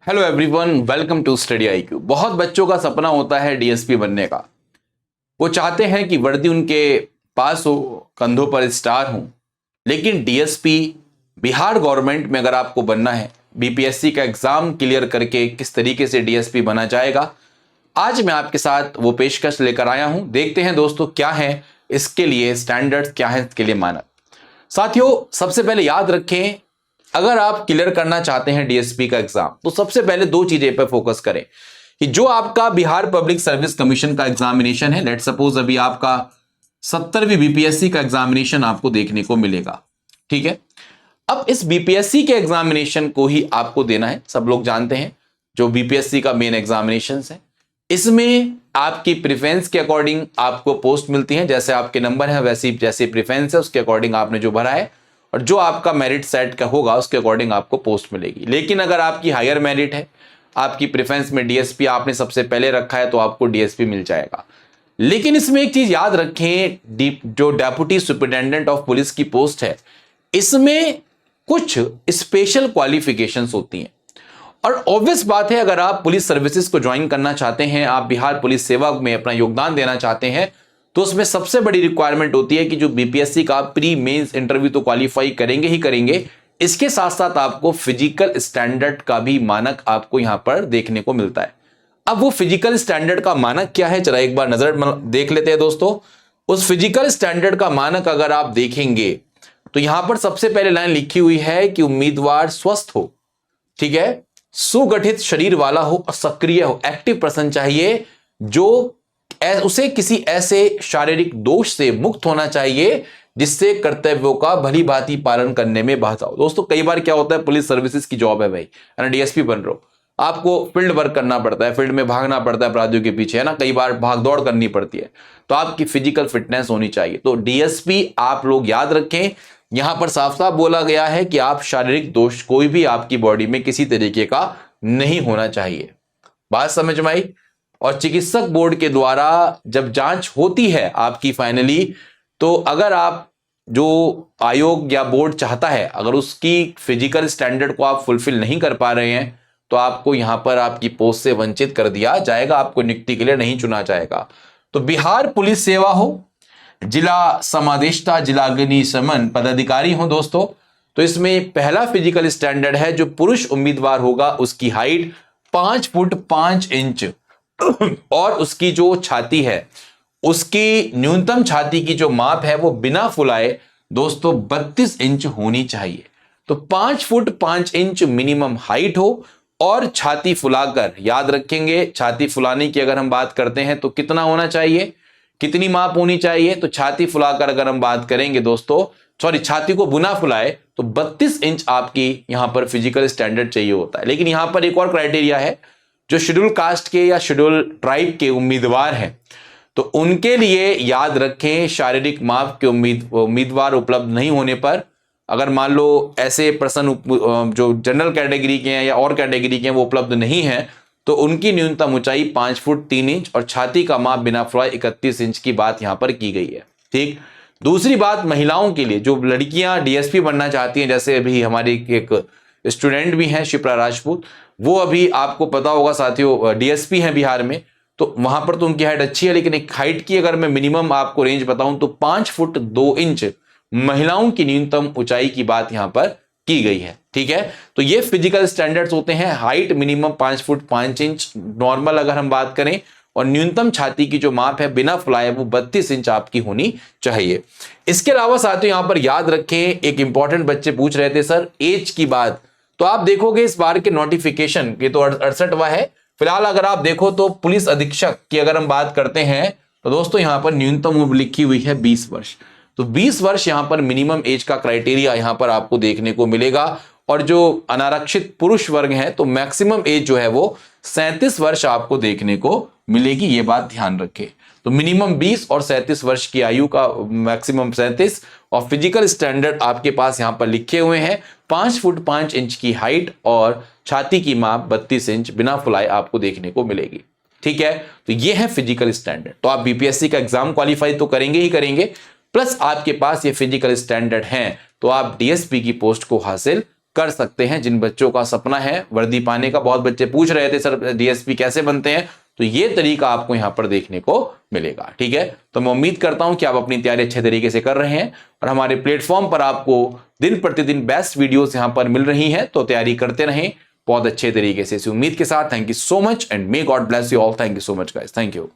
Hello everyone, welcome to study IQ. बहुत बच्चों का सपना होता है डीएसपी बनने का। वो चाहते हैं कि वर्दी उनके पास हो, कंधों पर स्टार हो। लेकिन डीएसपी बिहार गवर्नमेंट में अगर आपको बनना है, बीपीएससी का एग्जाम क्लियर करके किस तरीके से डीएसपी बना जाएगा, आज मैं आपके साथ वो पेशकश लेकर आया हूं। देखते हैं दोस्तों क्या है इसके लिए स्टैंडर्ड्स, क्या है इसके लिए मानक। साथियों, सबसे पहले याद रखें, अगर आप क्लियर करना चाहते हैं डीएसपी का एग्जाम तो सबसे पहले दो चीजें पर फोकस करें कि जो आपका बिहार पब्लिक सर्विस कमीशन का एग्जामिनेशन है, लेट सपोज अभी आपका 70वीं बीपीएससी का एग्जामिनेशन आपको देखने को मिलेगा। ठीक है, अब इस बीपीएससी के एग्जामिनेशन को ही आपको देना है। सब लोग जानते हैं जो बीपीएससी का मेन एग्जामिनेशन है, इसमें आपकी प्रेफरेंस के अकॉर्डिंग आपको पोस्ट मिलती है। जैसे आपके नंबर है वैसी जैसे प्रेफरेंस है उसके अकॉर्डिंग आपने जो भरा है और जो आपका मेरिट सेट का होगा उसके अकॉर्डिंग आपको पोस्ट मिलेगी। लेकिन अगर आपकी हायर मेरिट है, आपकी प्रेफरेंस में डीएसपी आपने सबसे पहले रखा है, तो आपको डीएसपी मिल जाएगा। लेकिन इसमें एक चीज याद रखें, जो डेप्यूटी सुपरिटेंडेंट ऑफ पुलिस की पोस्ट है, इसमें कुछ स्पेशल क्वालिफिकेशंस होती हैं। और ऑब्वियस बात है, अगर आप पुलिस सर्विसेज को ज्वाइन करना चाहते हैं, आप बिहार पुलिस सेवा में अपना योगदान देना चाहते हैं, तो उसमें सबसे बड़ी रिक्वायरमेंट होती है कि जो बीपीएससी का प्री मेंस इंटरव्यू तो क्वालिफाई करेंगे ही करेंगे, इसके साथ साथ आपको फिजिकल स्टैंडर्ड का भी मानक आपको यहां पर देखने को मिलता है। अब वो फिजिकल स्टैंडर्ड का मानक क्या है, जरा एक बार नजर देख लेते हैं दोस्तों। उस फिजिकल स्टैंडर्ड का मानक अगर आप देखेंगे तो यहां पर सबसे पहले लाइन लिखी हुई है कि उम्मीदवार स्वस्थ हो, ठीक है, सुगठित शरीर वाला हो और सक्रिय हो, एक्टिव पर्सन चाहिए, जो उसे किसी ऐसे शारीरिक दोष से मुक्त होना चाहिए जिससे कर्तव्यों का भली भांति पालन करने में बाधा हो। दोस्तों, कई बार क्या होता है, पुलिस सर्विसेज की जॉब है भाई, है ना, डीएसपी बन रहे हो, आपको फील्ड वर्क करना पड़ता है, फील्ड में भागना पड़ता है अपराधियों के पीछे, है ना, कई बार भाग दौड़ करनी पड़ती है, तो आपकी फिजिकल फिटनेस होनी चाहिए। तो डीएसपी आप लोग याद रखें, यहां पर साफ साफ बोला गया है कि आप शारीरिक दोष कोई भी आपकी बॉडी में किसी तरीके का नहीं होना चाहिए। बात समझ में आई? और चिकित्सक बोर्ड के द्वारा जब जांच होती है आपकी फाइनली, तो अगर आप जो आयोग या बोर्ड चाहता है, अगर उसकी फिजिकल स्टैंडर्ड को आप फुलफिल नहीं कर पा रहे हैं, तो आपको यहां पर आपकी पोस्ट से वंचित कर दिया जाएगा, आपको नियुक्ति के लिए नहीं चुना जाएगा। तो बिहार पुलिस सेवा हो, जिला समादेष्टा, जिला अग्निशमन पदाधिकारी हो दोस्तों, तो इसमें पहला फिजिकल स्टैंडर्ड है, जो पुरुष उम्मीदवार होगा उसकी हाइट 5 फुट 5 इंच और उसकी जो छाती है, उसकी न्यूनतम छाती की जो माप है वो बिना फुलाए दोस्तों 32 इंच होनी चाहिए। तो 5 फुट 5 इंच मिनिमम हाइट हो और छाती फुलाकर, याद रखेंगे छाती फुलाने की अगर हम बात करते हैं तो कितना होना चाहिए, कितनी माप होनी चाहिए, तो छाती फुलाकर अगर हम बात करेंगे दोस्तों, सॉरी, छाती को बुना फुलाए तो 32 इंच आपकी यहां पर फिजिकल स्टैंडर्ड चाहिए होता है। लेकिन यहां पर एक और क्राइटेरिया है, जो शेड्यूल कास्ट के या शेड्यूल ट्राइब के उम्मीदवार हैं, तो उनके लिए याद रखें, शारीरिक माप के उम्मीदवार उपलब्ध नहीं होने पर, अगर मान लो ऐसे पर्सन जो जनरल कैटेगरी के हैं या और कैटेगरी के हैं वो उपलब्ध नहीं है, तो उनकी न्यूनतम ऊंचाई 5 फुट 3 इंच और छाती का माप बिना फुलाए 31 इंच की बात यहां पर की गई है। ठीक, दूसरी बात, महिलाओं के लिए जो लड़कियां डीएसपी बनना चाहती हैं, जैसे अभी हमारी एक स्टूडेंट भी हैं शिप्रा राजपूत, वो अभी आपको पता होगा साथियों डीएसपी हैं बिहार में, तो वहां पर तो उनकी हाइट अच्छी है, लेकिन एक हाइट की अगर मैं मिनिमम आपको रेंज बताऊं तो 5 फुट 2 इंच महिलाओं की न्यूनतम ऊंचाई की बात यहां पर की गई है। ठीक है, तो ये फिजिकल स्टैंडर्ड्स होते हैं, height minimum 5 foot 5 inch normal अगर हम बात करें, और न्यूनतम छाती की जो माप है बिना फुलाए वो 32 इंच आपकी होनी चाहिए। इसके अलावा साथियों यहां पर याद रखें, एक इंपॉर्टेंट बच्चे पूछ रहे थे सर एज की बात, तो आप देखोगे इस बार के नोटिफिकेशन के तो 68वां है फिलहाल। अगर आप देखो तो पुलिस अधीक्षक की अगर हम बात करते हैं तो दोस्तों यहां पर न्यूनतम उम्र लिखी हुई है 20 वर्ष, तो 20 वर्ष यहां पर मिनिमम एज का क्राइटेरिया यहां पर आपको देखने को मिलेगा। और जो अनारक्षित पुरुष वर्ग है तो मैक्सिमम एज जो है वो 37 वर्ष आपको देखने को मिलेगी, ये बात ध्यान रखें। तो मिनिमम 20 और 37 वर्ष की आयु का मैक्सिमम 37, और फिजिकल स्टैंडर्ड आपके पास यहां पर लिखे हुए हैं 5 फुट 5 इंच की हाइट और छाती की माप 32 इंच बिना फुलाए आपको देखने को मिलेगी। ठीक है, तो ये है फिजिकल स्टैंडर्ड। तो आप बीपीएससी का एग्जाम क्वालिफाई तो करेंगे ही करेंगे, प्लस आपके पास ये फिजिकल स्टैंडर्ड हैं, तो आप डीएसपी की पोस्ट को हासिल कर सकते हैं। जिन बच्चों का सपना है वर्दी पाने का, बहुत बच्चे पूछ रहे थे सर डीएसपी कैसे बनते हैं, तो ये तरीका आपको यहां पर देखने को मिलेगा। ठीक है, तो मैं उम्मीद करता हूं कि आप अपनी तैयारी अच्छे तरीके से कर रहे हैं और हमारे प्लेटफॉर्म पर आपको दिन प्रतिदिन बेस्ट वीडियोस यहां पर मिल रही हैं, तो तैयारी करते रहें बहुत अच्छे तरीके से। इसी उम्मीद के साथ thank you so much and may God bless you all. Thank you so much guys, thank you.